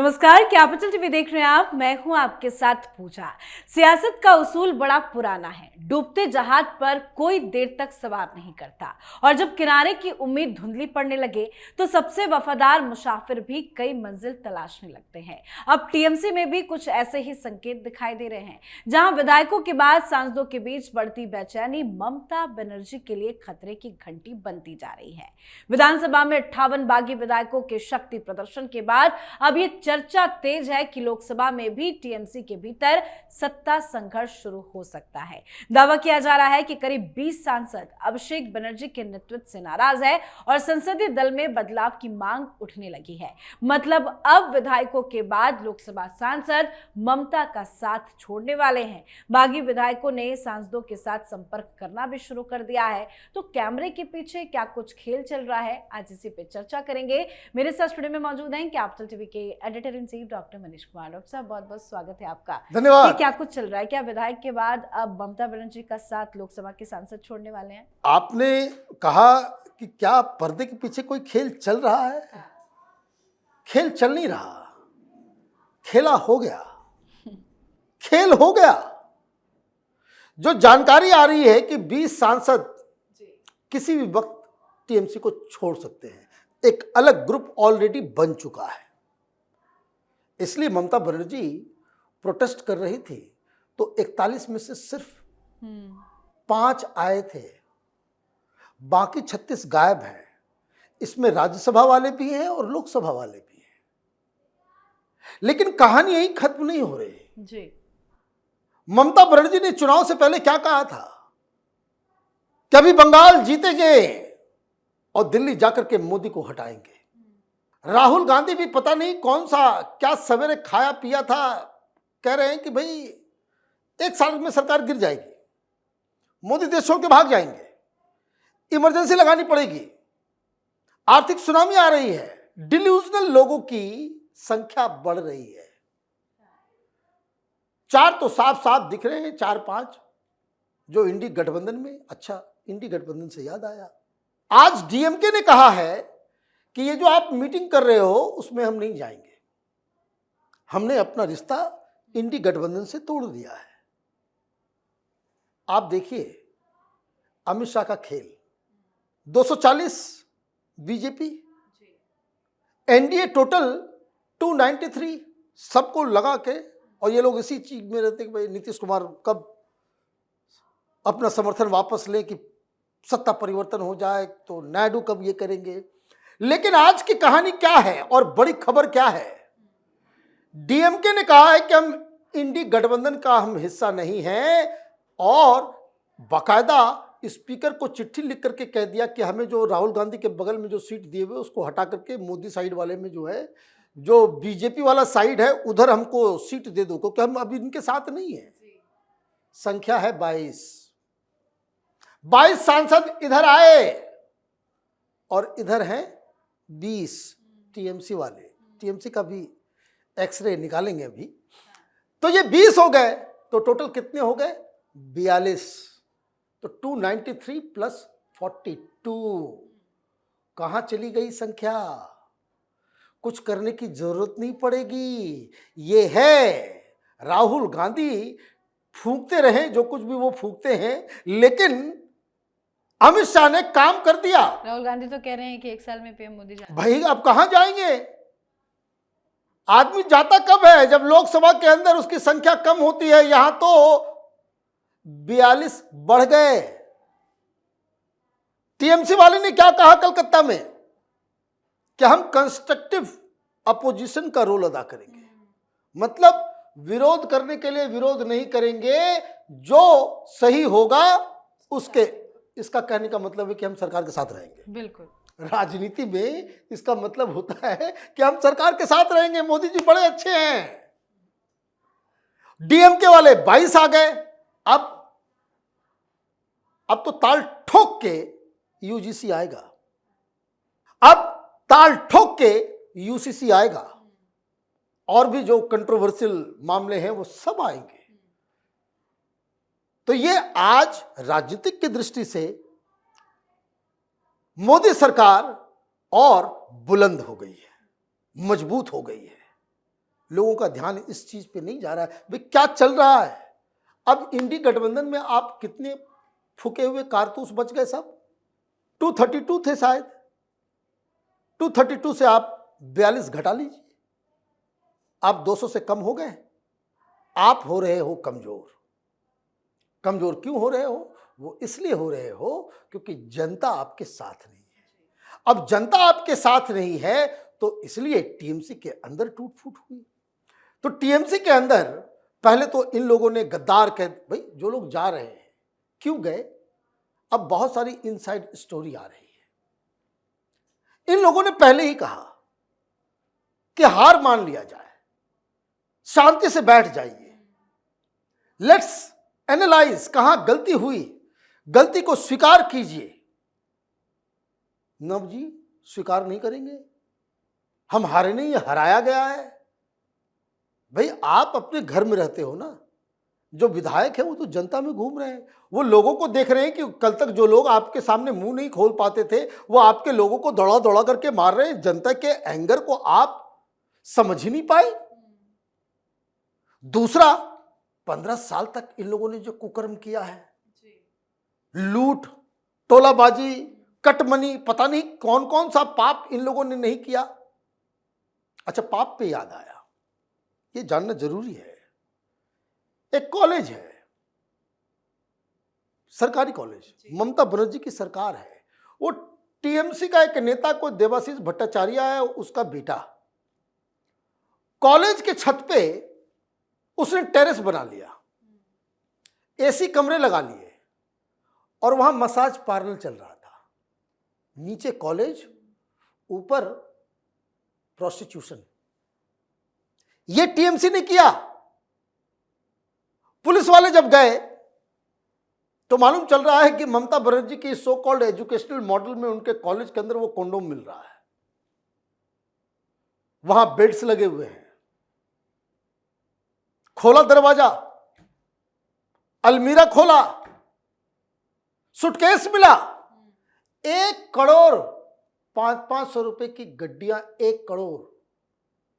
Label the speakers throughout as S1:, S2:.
S1: नमस्कार, capital TV देख रहे हैं आप। मैं हूं आपके साथ पूजा। सियासत का उसूल बड़ा पुराना है। डूबते जहाज पर कोई देर तक सवार नहीं करता और जब किनारे की उम्मीद धुंधली पड़ने लगे तो सबसे वफादार मुसाफिर भी कई मंजिल तलाशने लगते हैं। अब टीएमसी में भी कुछ ऐसे ही संकेत दिखाई दे रहे हैं, जहां विधायकों के बाद सांसदों के बीच बढ़ती बेचैनी ममता बनर्जी के लिए खतरे की घंटी बनती जा रही है। विधानसभा में 58 बागी विधायकों के शक्ति प्रदर्शन के बाद अब ये चर्चा तेज है कि लोकसभा में भी टीएमसी के भीतर सत्ता संघर्ष शुरू हो सकता है। दावा किया जा रहा है कि करीब 20 सांसद अभिषेक बनर्जी के नेतृत्व से नाराज है और संसदीय दल में बदलाव की मांग उठने लगी है। मतलब अब विधायकों के बाद लोकसभा सांसद ममता का साथ छोड़ने वाले हैं। बागी विधायकों ने सांसदों के साथ संपर्क करना भी शुरू कर दिया है। तो कैमरे के पीछे क्या कुछ खेल चल रहा है, आज इसी पे चर्चा करेंगे। मेरे साथ स्टूडियो में मौजूद हैं कैपिटल टीवी के editor in chief doctor Manish Kumar. Doctor साहब, बहुत बहुत स्वागत है आपका।
S2: धन्यवाद।
S1: क्या कुछ चल रहा है? क्या विधायक के बाद अब ममता बनर्जी का साथ लोकसभा के सांसद छोड़ने वाले हैं?
S2: आपने कहा कि क्या पर्दे के पीछे कोई खेल चल रहा है? खेल चल नहीं रहा, खेला हो गया, खेल हो गया। जो जानकारी आ रही है कि 20 सांसद किसी भी वक्त टीएमसी को छोड़ सकते हैं, एक अलग ग्रुप ऑलरेडी बन चुका है। इसलिए ममता बनर्जी प्रोटेस्ट कर रही थी तो 41 में से सिर्फ 5 आए थे, बाकी 36 गायब हैं। इसमें राज्यसभा वाले भी हैं और लोकसभा वाले भी हैं। लेकिन कहानी यही खत्म नहीं हो रही
S1: जी।
S2: ममता बनर्जी ने चुनाव से पहले क्या कहा था कि अभी बंगाल जीतेंगे और दिल्ली जाकर के मोदी को हटाएंगे। राहुल गांधी भी पता नहीं कौन सा क्या सवेरे खाया पिया था, कह रहे हैं कि भाई 1 साल में सरकार गिर जाएगी, मोदी देश छोड़ के भाग जाएंगे, इमरजेंसी लगानी पड़ेगी, आर्थिक सुनामी आ रही है। डिल्यूजनल लोगों की संख्या बढ़ रही है। 4 तो साफ साफ दिख रहे हैं, 4-5 जो इंडी गठबंधन में। अच्छा, इंडी गठबंधन से याद आया, आज डीएमके ने कहा है कि ये जो आप मीटिंग कर रहे हो उसमें हम नहीं जाएंगे, हमने अपना रिश्ता इंडी गठबंधन से तोड़ दिया है। आप देखिए अमित शाह का खेल, 240 बीजेपी, एनडीए टोटल 293, सबको लगा के, और ये लोग इसी चीज में रहते कि भाई नीतीश कुमार कब अपना समर्थन वापस ले कि सत्ता परिवर्तन हो जाए, तो नायडू कब ये करेंगे। लेकिन आज की कहानी क्या है और बड़ी खबर क्या है? डीएमके ने कहा है कि हम इंडी गठबंधन का हम हिस्सा नहीं हैं और बाकायदा स्पीकर को चिट्ठी लिख करके कह दिया कि हमें जो राहुल गांधी के बगल में जो सीट दिए हुए उसको हटा करके मोदी साइड वाले में जो है, जो बीजेपी वाला साइड है, उधर हमको सीट दे दो, क्योंकि हम अभी इनके साथ नहीं है। संख्या है 22 सांसद इधर आए और इधर हैं 20 टीएमसी वाले। टीएमसी का भी एक्सरे निकालेंगे अभी। तो ये 20 हो गए, तो टोटल कितने हो गए? 42। तो 293 प्लस 42, कहां चली गई संख्या? कुछ करने की जरूरत नहीं पड़ेगी। ये है राहुल गांधी फूंकते रहे जो कुछ भी वो फूंकते हैं, लेकिन अमित शाह ने काम कर दिया।
S1: राहुल गांधी तो कह रहे हैं कि 1 साल में पीएम मोदी
S2: भाई अब कहां जाएंगे? आदमी जाता कब है? जब लोकसभा के अंदर उसकी संख्या कम होती है। यहां तो 42 बढ़ गए। टीएमसी वाले ने क्या कहा कलकत्ता में कि हम कंस्ट्रक्टिव अपोजिशन का रोल अदा करेंगे, मतलब विरोध करने के लिए विरोध नहीं करेंगे, जो सही होगा उसके। इसका कहने का मतलब है कि हम सरकार के साथ रहेंगे।
S1: बिल्कुल,
S2: राजनीति में इसका मतलब होता है कि हम सरकार के साथ रहेंगे, मोदी जी बड़े अच्छे हैं। डीएमके वाले 22 आ गए। अब तो ताल ठोक के यूजीसी आएगा, अब ताल ठोक के यूसीसी आएगा, और भी जो कंट्रोवर्शियल मामले हैं वो सब आएंगे। तो ये आज राजनीतिक की दृष्टि से मोदी सरकार और बुलंद हो गई है, मजबूत हो गई है। लोगों का ध्यान इस चीज पे नहीं जा रहा है भाई क्या चल रहा है। अब इंडी गठबंधन में आप कितने फूके हुए कारतूस बच गए सब, 232 थे शायद, 232 से आप 42 घटा लीजिए, आप 200 से कम हो गए। आप हो रहे हो कमजोर। कमजोर क्यों हो रहे हो? वो इसलिए हो रहे हो क्योंकि जनता आपके साथ नहीं है। अब जनता आपके साथ नहीं है तो इसलिए टीएमसी के अंदर टूट फूट हुई। तो टीएमसी के अंदर पहले तो इन लोगों ने गद्दार कह, भाई जो लोग जा रहे हैं क्यों गए, अब बहुत सारी इनसाइड स्टोरी आ रही है। इन लोगों ने पहले ही कहा कि हार मान लिया जाए, शांति से बैठ जाइए, लेट्स एनालाइज कहां गलती हुई, गलती को स्वीकार कीजिए। नव जी स्वीकार नहीं करेंगे, हम हारे नहीं, हराया गया है। भाई आप अपने घर में रहते हो ना, जो विधायक है वो तो जनता में घूम रहे हैं, वो लोगों को देख रहे हैं कि कल तक जो लोग आपके सामने मुंह नहीं खोल पाते थे वो आपके लोगों को दौड़ा दौड़ा करके मार रहे हैं। जनता के एंगर को आप समझ ही नहीं पाए। दूसरा, 15 साल तक इन लोगों ने जो कुकर्म किया है, लूट, टोलाबाजी, कटमनी, पता नहीं कौन कौन सा पाप इन लोगों ने नहीं किया। अच्छा, पाप पे याद आया, ये जानना जरूरी है। एक कॉलेज है, सरकारी कॉलेज, ममता बनर्जी की सरकार है, वो टीएमसी का एक नेता को देवाशीष भट्टाचार्य है, उसका बेटा, कॉलेज के छत पे उसने टेरेस बना लिया, एसी कमरे लगा लिए और वहां मसाज पार्लर चल रहा था। नीचे कॉलेज, ऊपर प्रोस्टिट्यूशन। ये टीएमसी ने किया। पुलिस वाले जब गए तो मालूम चल रहा है कि ममता बनर्जी की सो कॉल्ड एजुकेशनल मॉडल में उनके कॉलेज के अंदर वो कंडोम मिल रहा है, वहां बेड्स लगे हुए हैं। खोला दरवाजा, अलमीरा खोला, सूटकेस मिला, 1 करोड़ 500 रुपए की गड्डियां, 1 करोड़।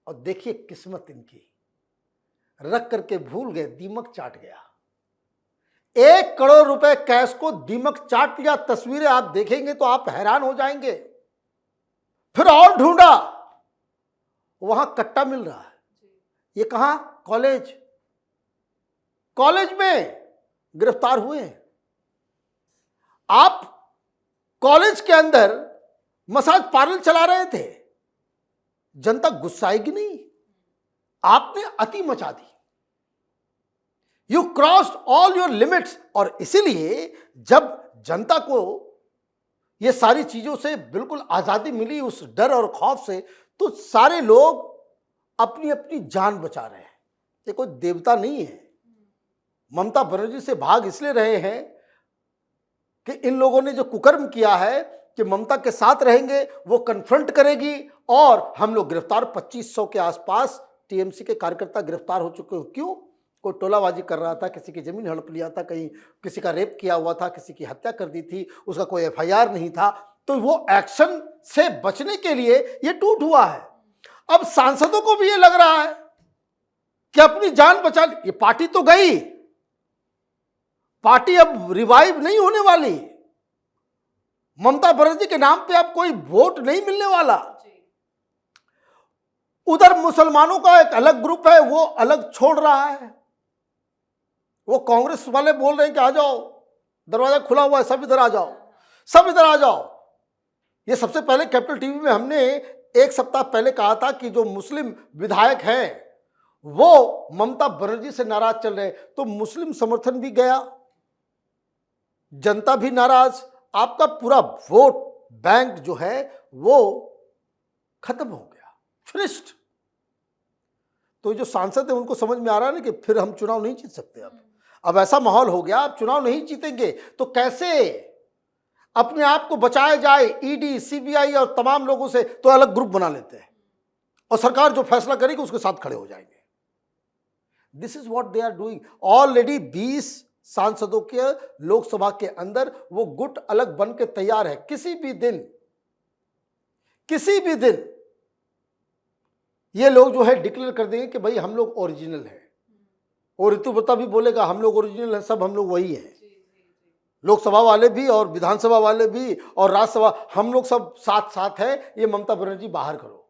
S2: और देखिए किस्मत इनकी, रख करके भूल गए, दीमक चाट गया। 1 करोड़ रुपए कैश को दीमक चाट लिया। तस्वीरें आप देखेंगे तो आप हैरान हो जाएंगे। फिर और ढूंढा, वहां कट्टा मिल रहा है। ये कहां? कॉलेज। कॉलेज में गिरफ्तार हुए हैं। आप कॉलेज के अंदर मसाज पार्लर चला रहे थे, जनता गुस्साएगी नहीं? आपने अति मचा दी, you crossed all your limits. और इसीलिए जब जनता को ये सारी चीजों से बिल्कुल आजादी मिली, उस डर और खौफ से, तो सारे लोग अपनी अपनी जान बचा रहे हैं। ये कोई देवता नहीं है। ममता बनर्जी से भाग इसलिए रहे हैं कि इन लोगों ने जो कुकर्म किया है कि ममता के साथ रहेंगे, वो कन्फ्रंट करेगी और हम लोग गिरफ्तार 2500 के आसपास टीएमसी के कार्यकर्ता गिरफ्तार हो चुके हैं। क्यों? कोई टोलाबाजी कर रहा था, किसी की जमीन हड़प लिया था, कहीं किसी का रेप किया हुआ था, किसी की हत्या कर दी थी, उसका कोई एफआईआर नहीं था, तो वो एक्शन से बचने के लिए ये टूट हुआ है। अब सांसदों को भी ये लग रहा है कि अपनी जान बचा, ये पार्टी तो गई, पार्टी अब रिवाइव नहीं होने वाली। ममता बनर्जी के नाम पे अब कोई वोट नहीं मिलने वाला। उधर मुसलमानों का एक अलग ग्रुप है, वो अलग छोड़ रहा है। वो कांग्रेस वाले बोल रहे हैं कि आ जाओ, दरवाजा खुला हुआ है, सब इधर आ जाओ, सब इधर आ जाओ। ये सबसे पहले कैपिटल टीवी में हमने 1 सप्ताह पहले कहा था कि जो मुस्लिम विधायक हैं वो ममता बनर्जी से नाराज चल रहे हैं, तो मुस्लिम समर्थन भी गया, जनता भी नाराज, आपका पूरा वोट बैंक जो है वो खत्म हो गया, फिनिश्ड। तो जो सांसद है उनको समझ में आ रहा है ना कि फिर हम चुनाव नहीं जीत सकते। अब ऐसा माहौल हो गया, अब चुनाव नहीं जीतेंगे तो कैसे अपने आप को बचाया जाए? ईडी, सीबीआई और तमाम लोगों से तो अलग ग्रुप बना लेते हैं और सरकार जो फैसला करेगी उसके साथ खड़े हो जाएंगे। This is what they are doing. Already 20 सांसदों के लोकसभा के अंदर वो गुट अलग बन के तैयार है। किसी भी दिन ये लोग जो है डिक्लेयर कर देंगे कि भाई हम लोग ओरिजिनल हैं, और ऋतु प्रताप भी बोलेगा हम लोग ओरिजिनल हैं, सब हम लोग वही हैं, लोकसभा वाले भी और विधानसभा वाले भी और राज्यसभा, हम लोग सब साथ साथ हैं, ये ममता बनर्जी बाहर करो।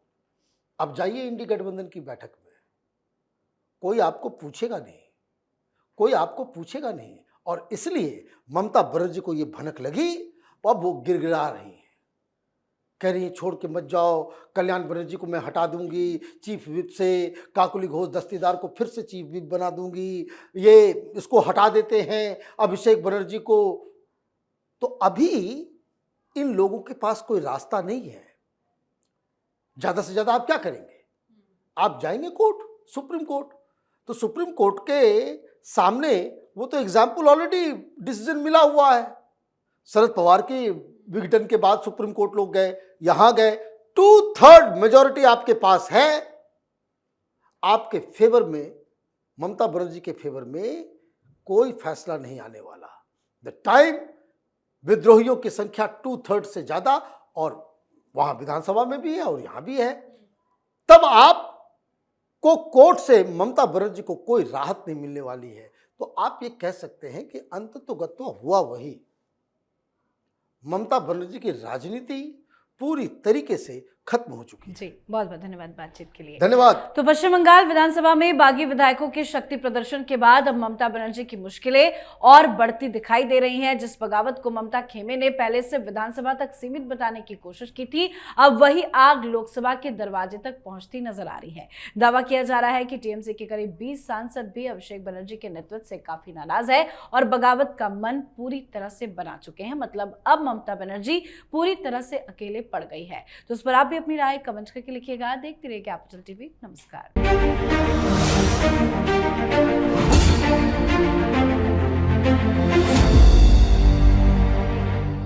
S2: अब जाइए इंडी गठबंधन की बैठक में, कोई आपको पूछेगा नहीं, कोई आपको पूछेगा नहीं, और इसलिए ममता बनर्जी को ये भनक लगी, अब वो गिड़गिड़ा रही है, कह रही है छोड़ के मत जाओ, कल्याण बनर्जी को मैं हटा दूंगी चीफ विप से, काकुली घोष दस्तीदार को फिर से चीफ विप बना दूंगी, ये इसको हटा देते हैं अभिषेक बनर्जी को। तो अभी इन लोगों के पास कोई रास्ता नहीं है, ज्यादा से ज्यादा आप क्या करेंगे, आप जाएंगे कोर्ट, सुप्रीम कोर्ट, तो सुप्रीम कोर्ट के सामने वो तो एग्जाम्पल ऑलरेडी डिसीजन मिला हुआ है, शरद पवार की विघटन के बाद सुप्रीम कोर्ट लोग गए, यहां गए, 2/3 मेजॉरिटी आपके पास है, आपके फेवर में, ममता बनर्जी के फेवर में कोई फैसला नहीं आने वाला। द टाइम विद्रोहियों की संख्या 2/3 से ज्यादा, और वहां विधानसभा में भी है और यहां भी है, तब आपको कोर्ट से ममता बनर्जी को कोई राहत नहीं मिलने वाली है। तो आप ये कह सकते हैं कि अंततोगत्वा हुआ वही, ममता बनर्जी की राजनीति पूरी तरीके से खत्म हो चुकी है।
S1: जी, बहुत बहुत धन्यवाद बातचीत के लिए।
S2: धन्यवाद।
S1: तो पश्चिम बंगाल विधानसभा में बागी विधायकों के शक्ति प्रदर्शन के बाद अब ममता बनर्जी की मुश्किलें और बढ़ती दिखाई दे रही हैं। जिस बगावत को ममता खेमे ने पहले से विधानसभा तक सीमित बताने की कोशिश की थी, अब वही आग लोकसभा के दरवाजे तक पहुंचती नजर आ रही है। दावा किया जा रहा है कि टीएमसी के करीब 20 सांसद भी अभिषेक बनर्जी के नेतृत्व से काफी नाराज है और बगावत का मन पूरी तरह से बना चुके हैं। मतलब अब ममता बनर्जी पूरी तरह से अकेले पड़ गई है। तो उस पर आप भी अपनी राय कमेंट करके लिखिएगा। देखते रहिए कैपिटल टीवी। नमस्कार।